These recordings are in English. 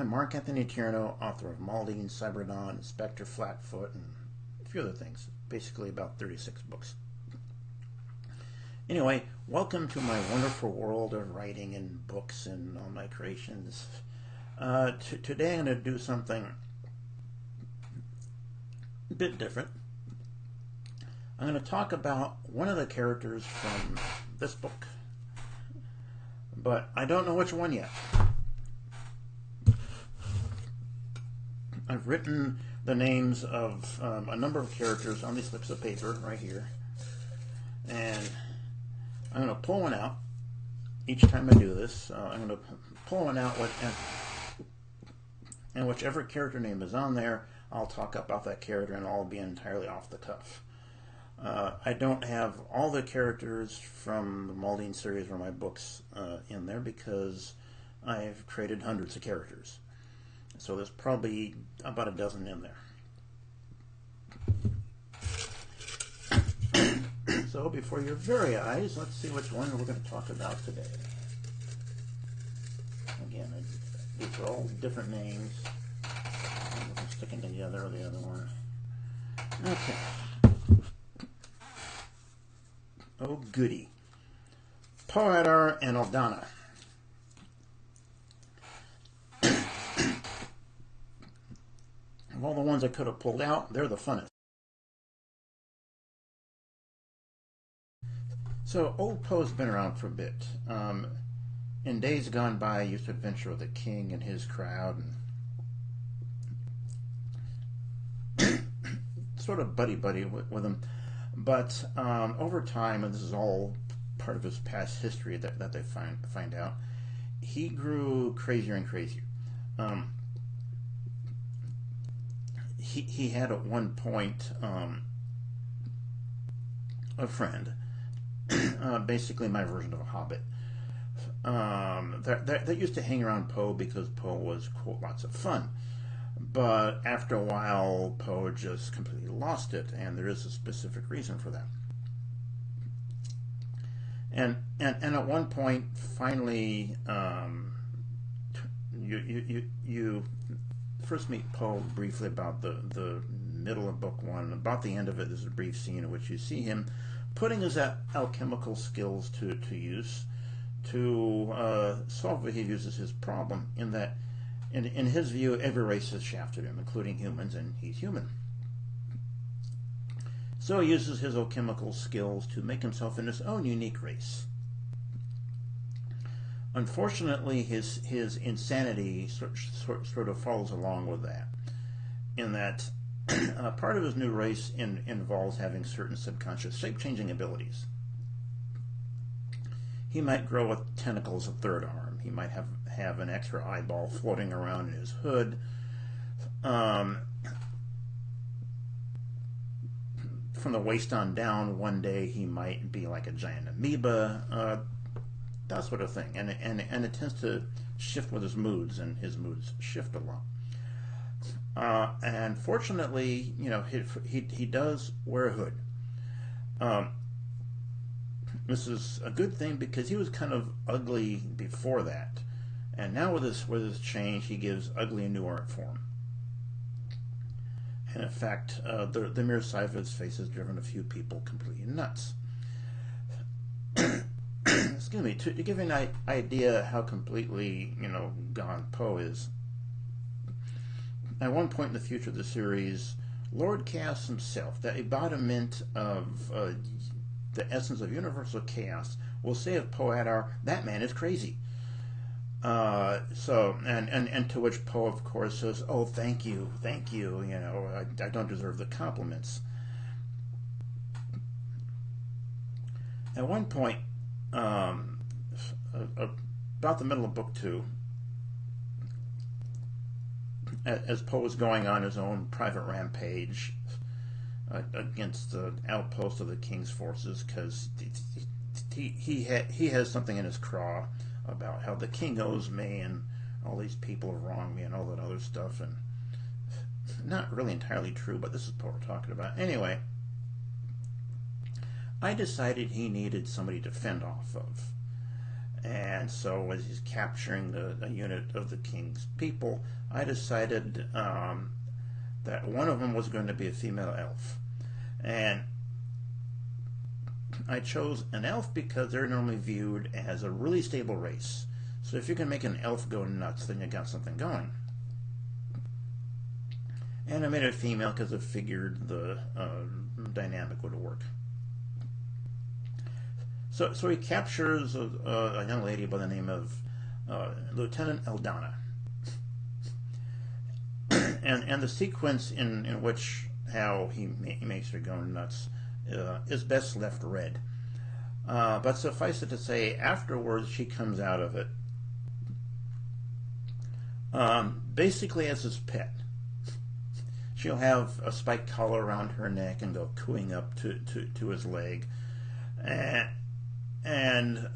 I'm Mark Anthony Tierno, author of Maldene, Cyberdawn, Spectre, Flatfoot, and a few other things. Basically about 36 books. Anyway, welcome to my wonderful world of writing and books and all my creations. Today I'm going to do something a bit different. I'm going to talk about one of the characters from this book, but I don't know which one yet. I've written the names of a number of characters on these slips of paper right here, and I'm going to pull one out each time I do this. I'm going to pull one out, and whichever character name is on there, I'll talk about that character, and I'll be entirely off the cuff. I don't have all the characters from the Maldene series or my books in there because I've created hundreds of characters. So there's probably about a dozen in there. So before your very eyes, let's see which one we're going to talk about today. Again, these are all different names. I'm sticking together or the other one. Okay. Oh goody. Po Adar and Maldene. Of all the ones I could have pulled out, they're the funnest. So, old Poe's been around for a bit. In days gone by, I used to adventure with the king and his crowd, and sort of buddy-buddy with him. But over time, and this is all part of his past history that they find out, he grew crazier and crazier. He had at one point a friend, basically my version of a hobbit, that used to hang around Poe because Poe was, quote, lots of fun. But after a while, Poe just completely lost it, and there is a specific reason for that. And at one point, finally, you first meet Poe briefly about the middle of book one. About the end of it, there's a brief scene in which you see him putting his alchemical skills to use to solve what he views as his problem, in that in his view, every race has shafted him, including humans, and he's human. So he uses his alchemical skills to make himself in his own unique race. Unfortunately, his insanity sort of follows along with that, in that part of his new race involves having certain subconscious shape-changing abilities. He might grow with tentacles of third arm. He might have an extra eyeball floating around in his hood. From the waist on down, one day he might be like a giant amoeba. That sort of thing, and it tends to shift with his moods, and his moods shift a lot. And fortunately, you know, he does wear a hood. This is a good thing because he was kind of ugly before that, and now with this change, he gives ugly a new art form. And in fact, the mere sight of his face has driven a few people completely nuts. Excuse me, to give you an idea how completely, gone Poe is. At one point in the future of the series, Lord Chaos himself, the embodiment of the essence of universal chaos, will say of Po Adar, that man is crazy. And to which Poe, of course, says, oh, thank you, I don't deserve the compliments. At one point, about the middle of book two, as Poe was going on his own private rampage against the outpost of the king's forces, because he has something in his craw about how the king owes me and all these people wrong me and all that other stuff, and not really entirely true, but this is what we're talking about. Anyway, I decided he needed somebody to fend off of. And so as he's capturing a unit of the king's people, I decided that one of them was going to be a female elf. And I chose an elf because they're normally viewed as a really stable race. So if you can make an elf go nuts, then you got something going. And I made it female because I figured the dynamic would work. So he captures a young lady by the name of Lieutenant Eldana. And the sequence in which how he makes her go nuts is best left read. But suffice it to say, afterwards she comes out of it basically as his pet. She'll have a spiked collar around her neck and go cooing up to his leg, and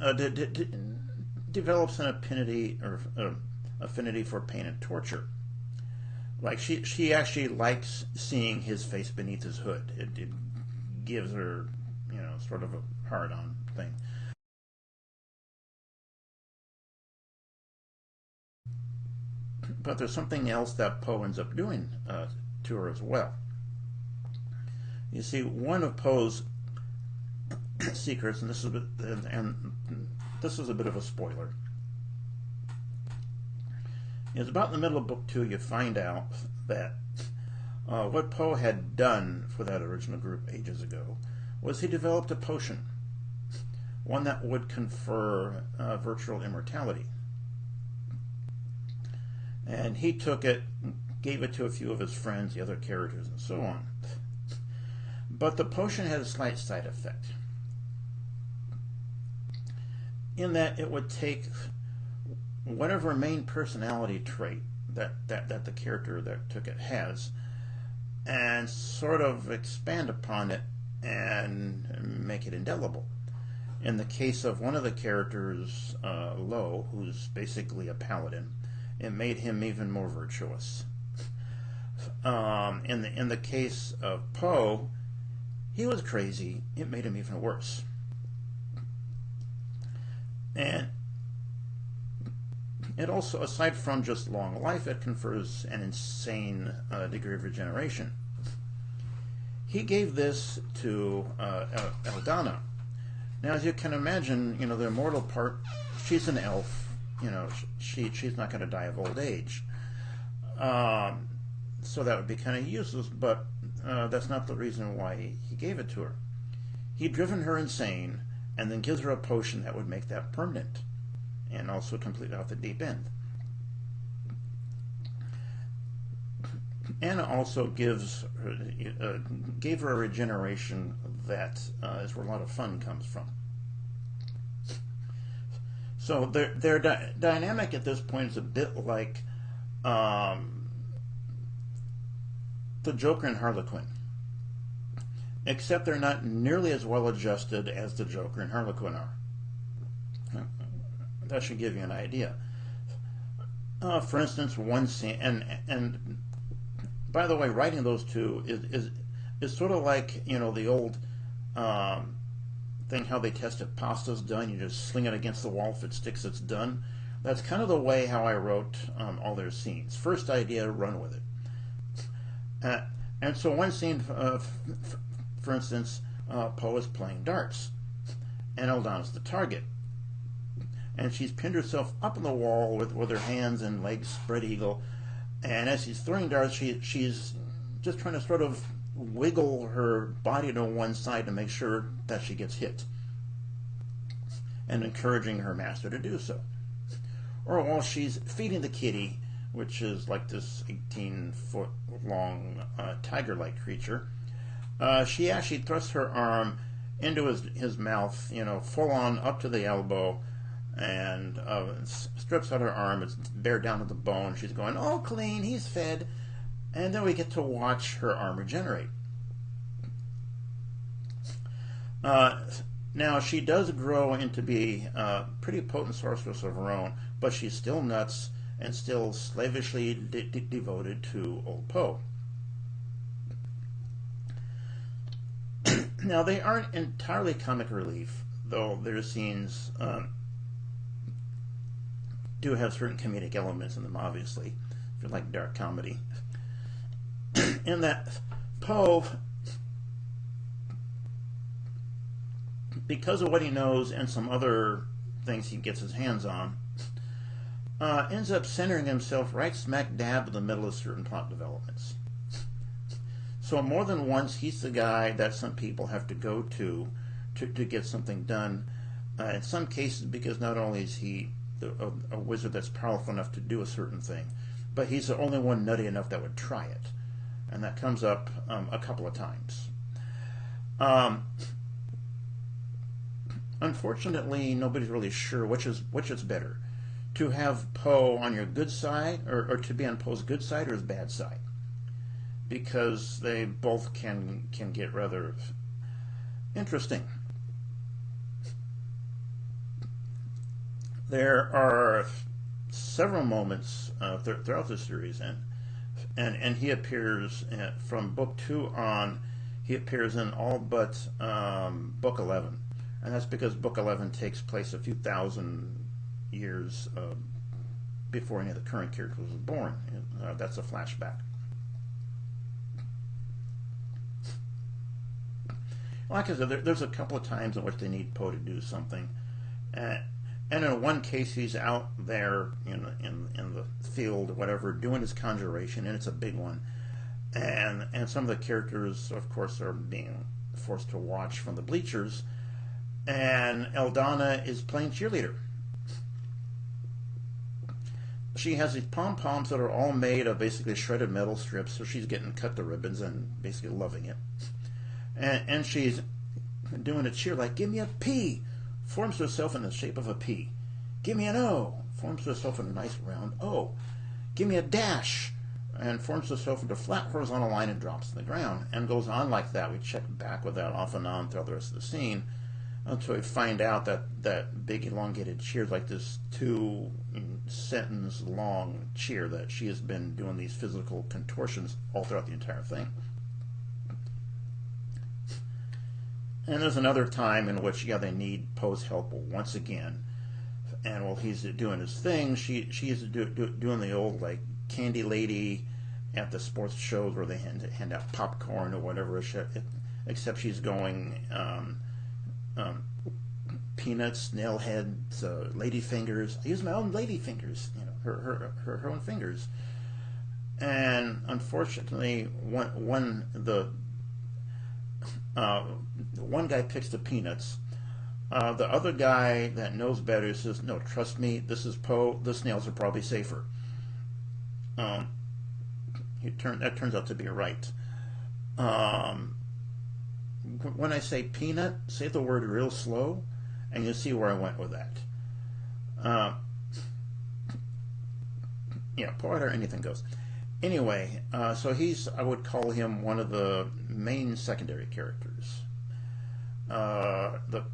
develops an affinity for pain and torture. Like she actually likes seeing his face beneath his hood. It gives her, sort of a hard-on thing. But there's something else that Poe ends up doing to her as well. You see, one of Poe's secrets, and this is a bit of a spoiler, is about in the middle of book 2 you find out that what Poe had done for that original group ages ago was he developed a potion, one that would confer virtual immortality. And he took it, gave it to a few of his friends, the other characters, and so on. But the potion had a slight side effect, in that it would take whatever main personality trait that the character that took it has, and sort of expand upon it and make it indelible. In the case of one of the characters, Lo, who's basically a paladin, it made him even more virtuous. In the case of Poe, he was crazy. It made him even worse. And it also, aside from just long life, it confers an insane degree of regeneration. He gave this to Eldana. Now, as you can imagine, the immortal part, she's an elf. She's not going to die of old age. So that would be kind of useless, but that's not the reason why he gave it to her. He'd driven her insane, and then gives her a potion that would make that permanent, and also complete off the deep end. Anna also gave her a regeneration that is where a lot of fun comes from. So their dynamic at this point is a bit like the Joker and Harlequin, except they're not nearly as well adjusted as the Joker and Harlequin are. That should give you an idea. For instance, one scene, and by the way, writing those two is sort of like the old thing how they test if pasta's done. You just sling it against the wall. If it sticks, it's done. That's kind of the way how I wrote all their scenes. First idea, run with it. And so one scene, for instance, Poe is playing darts, and Eldana's the target. And she's pinned herself up on the wall with her hands and legs spread eagle. And as she's throwing darts, she's just trying to sort of wiggle her body to one side to make sure that she gets hit, and encouraging her master to do so. Or while she's feeding the kitty, which is like this 18-foot long tiger-like creature, she actually thrusts her arm into his mouth, full on up to the elbow, and strips out her arm. It's bare down to the bone. She's going, "Oh, clean, he's fed." And then we get to watch her arm regenerate. Now, she does grow into be a pretty potent sorceress of her own, but she's still nuts and still slavishly devoted to old Poe. Now, they aren't entirely comic relief, though there's scenes do have certain comedic elements in them, obviously, if you like dark comedy. In that Poe, because of what he knows and some other things he gets his hands on, ends up centering himself right smack dab in the middle of certain plot developments. So more than once, he's the guy that some people have to go to get something done. In some cases, because not only is he a wizard that's powerful enough to do a certain thing, but he's the only one nutty enough that would try it. And that comes up a couple of times. Unfortunately, nobody's really sure which is better. To have Poe on your good side, or to be on Poe's good side or his bad side. Because they both can get rather interesting. There are several moments throughout the series, and he appears from book 2 on. He appears in all but book 11, and that's because book 11 takes place a few thousand years before any of the current characters was born. That's a flashback. Like I said, there's a couple of times in which they need Poe to do something, and in one case he's out there in the field or whatever doing his conjuration, and it's a big one, and some of the characters, of course, are being forced to watch from the bleachers, and Eldana is playing cheerleader. She has these pom-poms that are all made of basically shredded metal strips, so she's getting cut to ribbons and basically loving it. And she's doing a cheer like, give me a P, forms herself in the shape of a P. Give me an O, forms herself in a nice round O. Give me a dash, and forms herself into a flat horizontal line and drops to the ground, and goes on like that. We check back with that off and on throughout the rest of the scene until we find out that big elongated cheer is like this 2-sentence long cheer that she has been doing these physical contortions all throughout the entire thing. And there's another time in which, they need Poe's help once again. And while he's doing his thing, she's doing the old, like, candy lady at the sports shows where they hand out popcorn or whatever, except she's going peanuts, nail heads, lady fingers. I use my own lady fingers, her own fingers. And unfortunately, one guy picks the peanuts. The other guy that knows better says, no, trust me, this is Poe, the snails are probably safer. That turns out to be right. When I say peanut, say the word real slow, and you'll see where I went with that. Po Adar, anything goes. Anyway, so I would call him one of the main secondary characters. The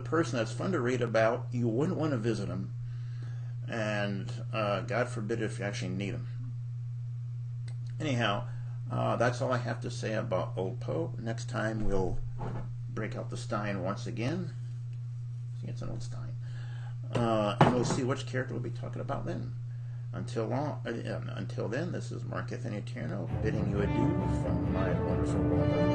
person that's fun to read about, you wouldn't want to visit him, and God forbid if you actually need him. Anyhow, that's all I have to say about Old Poe. Next time we'll break out the Stein once again. See, it's an old Stein. And we'll see which character we'll be talking about then. Until then, this is Mark Anthony Tierno bidding you adieu from my wonderful world of